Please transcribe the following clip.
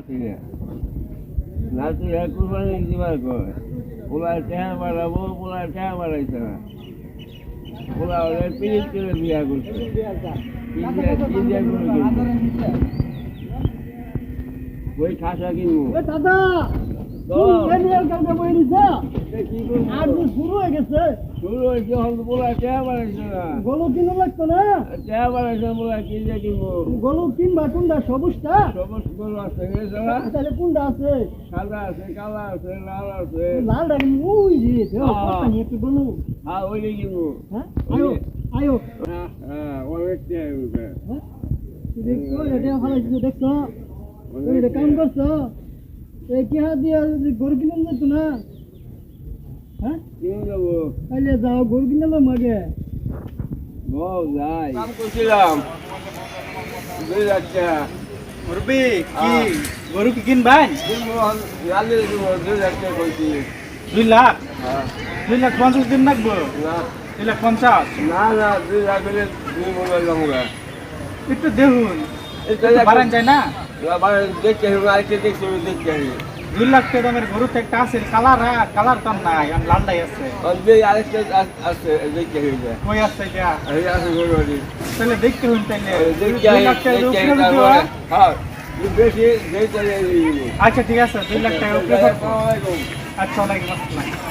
পারছি না নাতি কুরবানি দিবার কয় পোলার টাকা বাড়াবো পোলার টাকা বাড়াইছে না পোলা ওদের পিরিত করে বিয়া করছে ওই খাসা কিনবো দাদা আর শুরু হয়ে গেছে শুরু হয়েছে হয়তো পোলার টাকা বাড়াইছে না গরু কিনা লাগতো না টাকা বাড়াইছে পোলা কিনলে কিনবো গরু কিনবা কোনটা সবুজটা সবুজ গরু আছে তাহলে কোনটা আছে সাদা আছে কালা আছে লাল আছে লালটা কিন্তু ওই যে একটু গরু হ্যাঁ ওইটাই কিনবো হ্যাঁ আয়ো আয়ো হ্যাঁ অনেক টাকা উঠে হ্যাঁ দেখছো এটা ভালো দেখছো এটা কাম করছো এই কি হাত দিয়ে গরু কিনে যেত না হ্যাঁ কিনে যাবো তাহলে যাও গরু কিনে লো মাগে বল যাই কাম করছিলাম 2,000 টাকা মুরবি কি গরু কি কিনবেন কিনবো লালে দিব 2,000 টাকা কইছি 2 লাখ হ্যাঁ 2 লাখ 50 দিন লাগবে না 2 লাখ 50 না না 2,000 হলে 2 মনে যাবো একটু দেখুন এটা বাড়ান যায় না আবার দেখতে হবে আরেকটা দেখতে হবে দেখতে হবে 2 লাখ টাকা দামের গরু একটা আছে কালার তো নাই আর লালটাই আছে আরেকটা আছে দেখতে হবে কই আছে এটা এই আছে গরু তাহলে দেখতে হইন তাইলে দেখতে 2 লাখ টাকা উপরে দিও হ্যাঁ বেশি দেখতে আচ্ছা ঠিক আছে 2 লাখ টাকা উপরে আসসালামু আলাইকুম আচ্ছা ওয়ালাইকুম আসসালাম